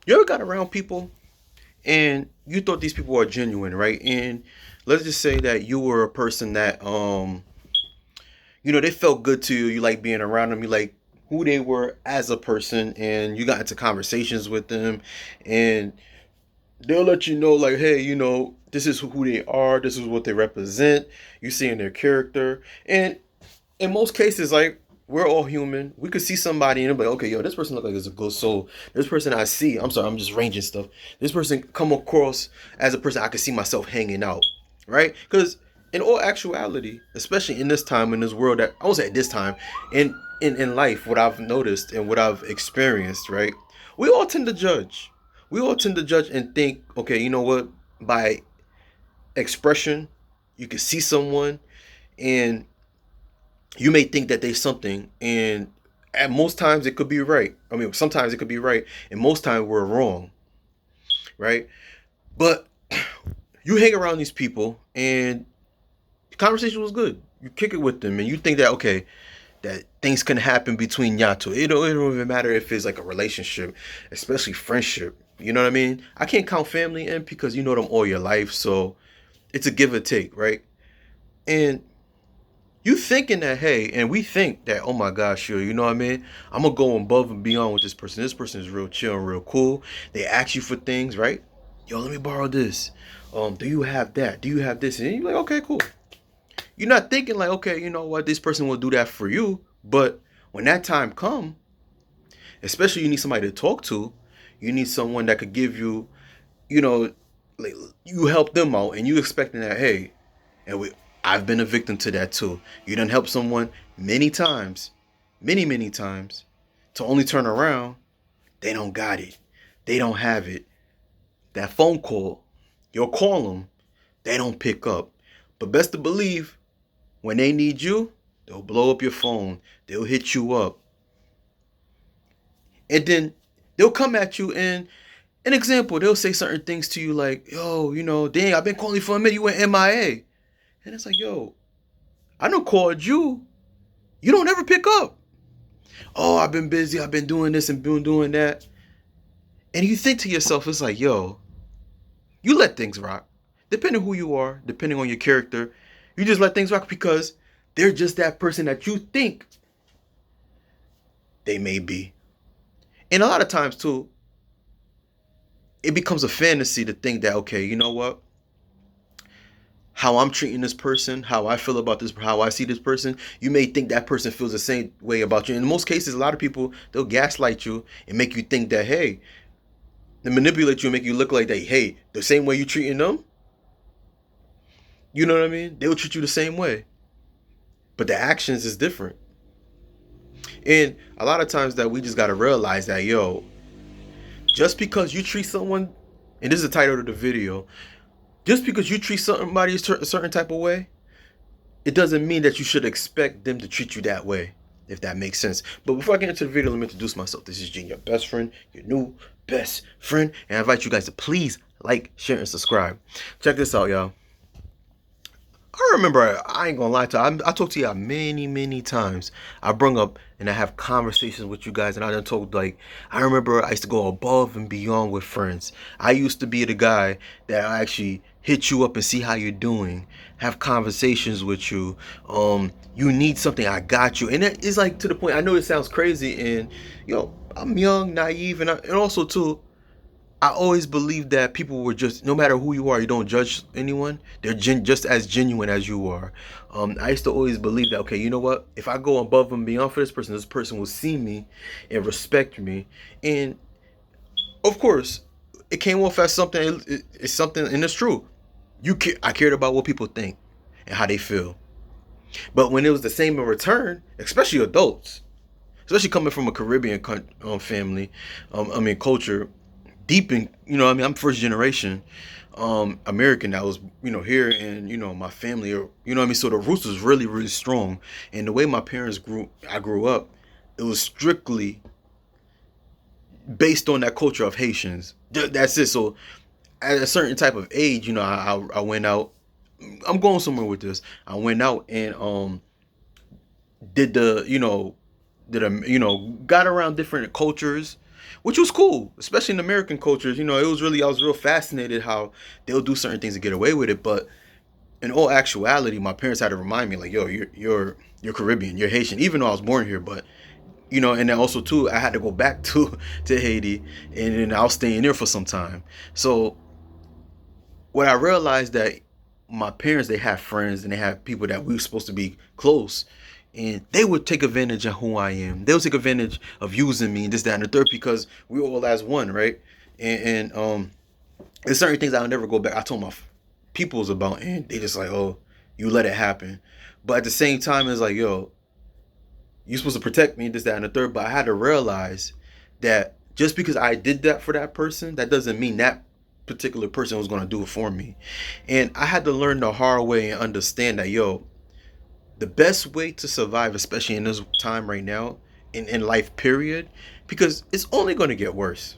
You ever got around people and you thought these people are genuine, right? And let's just say that you were a person that they felt good to you. You like being around them. You like who they were as a person, and you got into conversations with them, and they'll let you know, like, hey, this is who they are. This is what they represent. You see in their character, and in most cases, like, we're all human. We could see somebody and be like, okay, yo, this person look like it's a good soul. This person I see, I'm sorry, I'm just ranging stuff. This person come across as a person I could see myself hanging out, right? Because in all actuality, especially in this time, in this world, that I won't say at this time, in life, what I've noticed and what I've experienced, right? We all tend to judge. We all tend to judge and think, okay, you know what? By expression, you can see someone and you may think that there's something, and at most times it could be right. I mean, sometimes it could be right, and most times we're wrong, right? But you hang around these people, and the conversation was good. You kick it with them, and you think that, okay, that things can happen between y'all two. It don't even matter if it's like a relationship, especially friendship. You know what I mean? I can't count family in because you know them all your life, so it's a give or take, right? And you thinking that, hey, and we think that, oh my gosh, sure, you know what I mean? I'm gonna go above and beyond with this person. This person is real chill and real cool. They ask you for things, right? Yo, let me borrow this. Do you have that? Do you have this? And you're like, okay, cool. You're not thinking like, okay, you know what, this person will do that for you. But when that time come, especially you need somebody to talk to, you need someone that could give you, you know, like, you help them out, and you expecting that, hey, and I've been a victim to that too. You done help someone many times, many times, to only turn around, they don't got it. They don't have it. That phone call, you'll call them, they don't pick up. But best to believe, when they need you, they'll blow up your phone. They'll hit you up. And then they'll come at you, and an example, they'll say certain things to you like, yo, dang, I've been calling you for a minute, you went MIA. And it's like, yo, I don't called you. You don't ever pick up. Oh, I've been busy. I've been doing this and been doing that. And you think to yourself, it's like, yo, you let things rock. Depending who you are, depending on your character, you just let things rock because they're just that person that you think they may be. And a lot of times, too, it becomes a fantasy to think that, okay, you know what? How I'm treating this person, how I feel about this, how I see this person, you may think that person feels the same way about you. In most cases, a lot of people, they'll gaslight you and make you think that, hey, they manipulate you and make you look like they, hey, the same way you treating them, you know what I mean? They'll treat you the same way. But the actions is different. And a lot of times that we just gotta realize that, yo, just because you treat someone, and this is the title of the video, just because you treat somebody a certain type of way, it doesn't mean that you should expect them to treat you that way, if that makes sense. But before I get into the video, let me introduce myself. This is Gene, your best friend, your new best friend, and I invite you guys to please like, share, and subscribe. Check this out, y'all. I remember, I ain't gonna lie to you, I talked to y'all many times. I brung up and I have conversations with you guys, and I done told, like, I remember I used to go above and beyond with friends. I used to be the guy that I actually hit you up and see how you're doing, have conversations with you. You need something, I got you. And it's like, to the point, I know it sounds crazy, and I'm young, naive, and also too, I always believed that people were just, no matter who you are, you don't judge anyone. They're just as genuine as you are. I used to always believe that, okay, you know what? If I go above and beyond for this person will see me and respect me. And of course, it came off as something, it's something, and it's true. I cared about what people think and how they feel. But when it was the same in return, especially adults, especially coming from a Caribbean family, I mean, culture, deep in, I'm first generation American that was, here, and my family are, so the roots was really strong. And the way my parents I grew up, it was strictly based on that culture of Haitians. That's it. So at a certain type of age, I went out. I'm going somewhere with this. I went out and did the, did a, got around different cultures, which was cool, especially in American cultures. You know, it was really, I was real fascinated how they'll do certain things to get away with it. But in all actuality, my parents had to remind me, like, yo, you're Caribbean, you're Haitian, even though I was born here. But you know, and then also too, I had to go back to Haiti, and then I was staying there for some time. So what I realized that my parents, they have friends and they have people that we were supposed to be close, and they would take advantage of who I am. They would take advantage of using me and this, that, and the third, because we all as one, right? And there's certain things I'll never go back. I told my peoples about, and they just like, oh, you let it happen. But at the same time, it's like, yo, you're supposed to protect me, this, that, and the third. But I had to realize that just because I did that for that person, that doesn't mean that particular person was going to do it for me. And I had to learn the hard way and understand that, yo, the best way to survive, especially in this time right now, in life, period, because it's only going to get worse.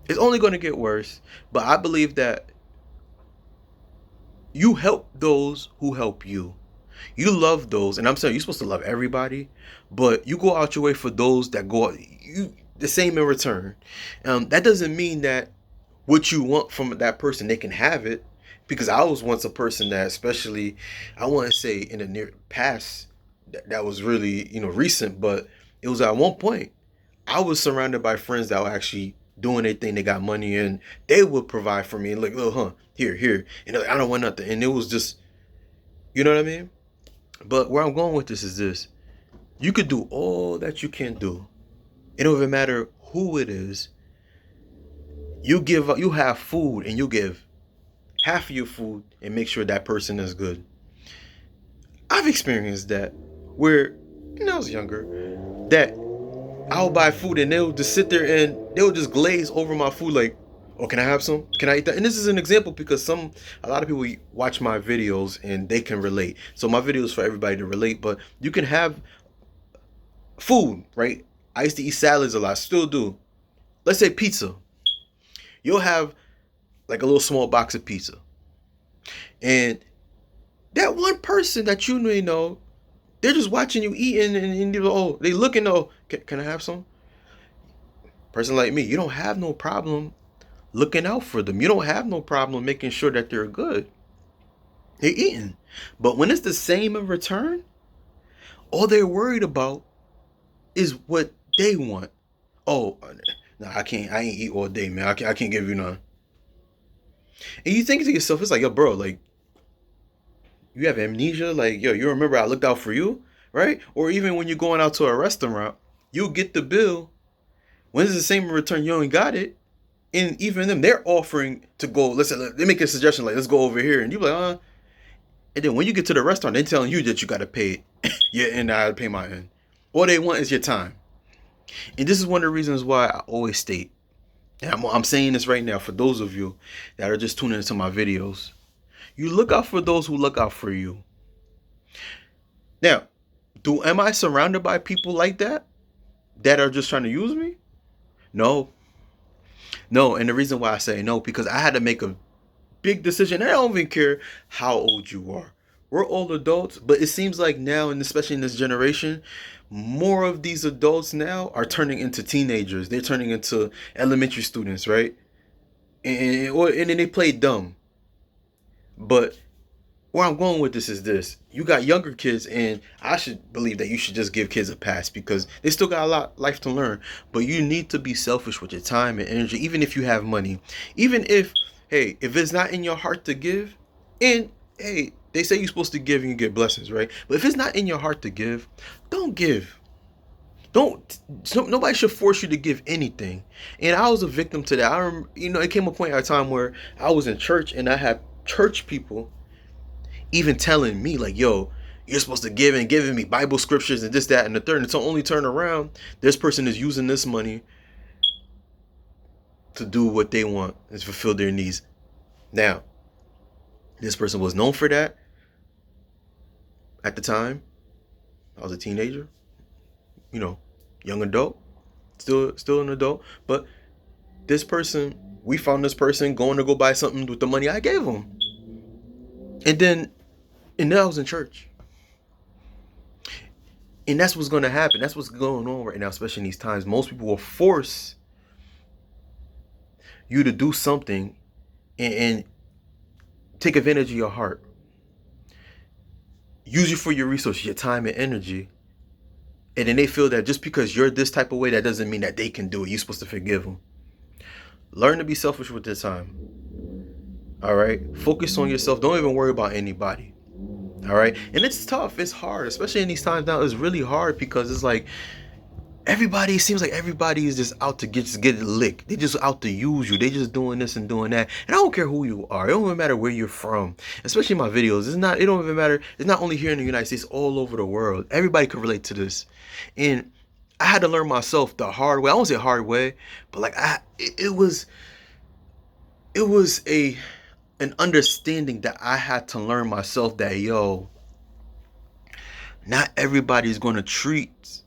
It's only going to get worse. But I believe that you help those who help you. You love those, and I'm saying you're supposed to love everybody, but you go out your way for those that go out, you the same in return. That doesn't mean that what you want from that person they can have it, because I was once a person that, especially, I want to say in the near past, that was really, you know, recent, but it was at one point I was surrounded by friends that were actually doing their thing. They got money and they would provide for me and like, oh, huh, here, and I don't want nothing, and it was just, you know what I mean. But where I'm going with this is this: you could do all that you can do. It don't even matter who it is. You have food, and you give half of your food and make sure that person is good. I've experienced that where, when I was younger, that I'll buy food and they'll just sit there and they'll just glaze over my food like, oh, can I have some? Can I eat that? And this is an example because a lot of people watch my videos and they can relate. So my video is for everybody to relate, but you can have food, right? I used to eat salads a lot, still do. Let's say pizza. You'll have like a little small box of pizza. And that one person that you may know, they're just watching you eating and oh, they looking, oh, can I have some? Person like me, you don't have no problem looking out for them. You don't have no problem making sure that they're good. They're eating. But when it's the same in return, all they're worried about is what they want. Oh, no, I ain't eat all day, man. I can't give you none. And you think to yourself, it's like, yo, bro, like, you have amnesia? Like, yo, you remember I looked out for you, right? Or even when you're going out to a restaurant, you get the bill. When it's the same in return, you only got it. And even them, they're offering to go, listen, they make a suggestion like, let's go over here. And you're like, and then when you get to the restaurant, they're telling you that you got to pay your end, I got to pay my end. All they want is your time. And this is one of the reasons why I always state, and I'm saying this right now for those of you that are just tuning into my videos, you look out for those who look out for you. Now, am I surrounded by people like that are just trying to use me? No. And the reason why I say no, because I had to make a big decision. I don't even care how old you are. We're all adults, but it seems like now, and especially in this generation, more of these adults now are turning into teenagers. They're turning into elementary students, right? And then they play dumb. But where I'm going with this is this: you got younger kids, and I should believe that you should just give kids a pass because they still got a lot life to learn. But you need to be selfish with your time and energy, even if you have money. Even if, hey, if it's not in your heart to give, and hey, they say you're supposed to give and you get blessings, right? But if it's not in your heart to give, don't give. Nobody should force you to give anything. And I was a victim to that. It came a point at a time where I was in church and I had church people even telling me like, yo, you're supposed to give and giving me Bible scriptures and this, that, and the third. And so only turn around, this person is using this money to do what they want and fulfill their needs. Now, this person was known for that at the time. I was a teenager, young adult, still an adult. But we found this person going to go buy something with the money I gave him. And then I was in church. And that's what's going to happen. That's what's going on right now, especially in these times. Most people will force you to do something and take advantage of your heart. Use you for your resources, your time and energy. And then they feel that just because you're this type of way, that doesn't mean that they can do it. You're supposed to forgive them. Learn to be selfish with your time. All right? Focus on yourself. Don't even worry about anybody. All right? And it's tough. It's hard, especially in these times now. It's really hard because it's like everybody, it seems like everybody is just out to just get licked. They just out to use you. They just doing this and doing that. And I don't care who you are. It don't even matter where you're from. Especially my videos. It don't even matter. It's not only here in the United States, all over the world. Everybody can relate to this. And I had to learn myself the hard way. I won't say hard way, but like it was an understanding that I had to learn myself that not everybody's gonna treat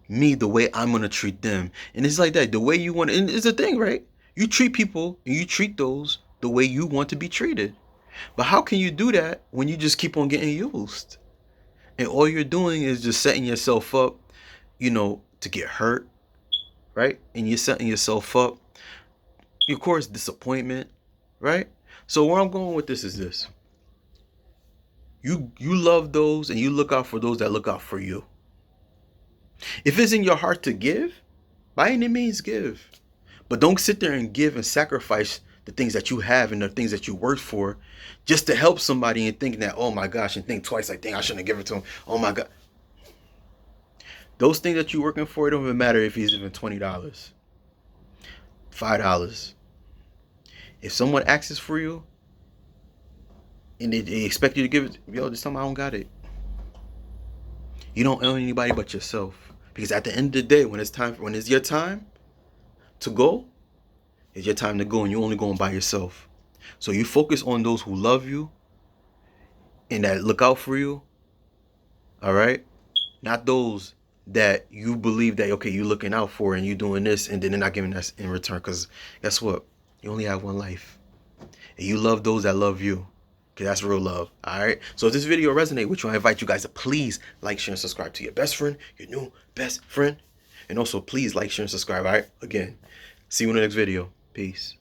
me the way I'm gonna treat them. And it's like that. The way you want, and it's a thing, right? You treat people and you treat those the way you want to be treated. But how can you do that when you just keep on getting used? And all you're doing is just setting yourself up, to get hurt, right? And you're setting yourself up, of course, disappointment, right? So where I'm going with this is this. You love those and you look out for those that look out for you. If it's in your heart to give, by any means give. But don't sit there and give and sacrifice the things that you have and the things that you work for just to help somebody and think that, oh my gosh, and think twice, like, dang, I shouldn't have given it to him. Oh my God. Those things that you're working for, it don't even matter if he's even $20, $5. If someone asks for you and they expect you to give it, this time I don't got it. You don't owe anybody but yourself. Because at the end of the day, when it's your time to go, it's your time to go, and you're only going by yourself. So you focus on those who love you and that look out for you. All right? Not those that you believe that, okay, you're looking out for and you're doing this and then they're not giving that in return. Because guess what? You only have one life. And you love those that love you. Okay, that's real love. All right? So if this video resonates with you, I invite you guys to please like, share, and subscribe to your best friend, your new best friend. And also, please like, share, and subscribe. All right? Again, see you in the next video. Peace.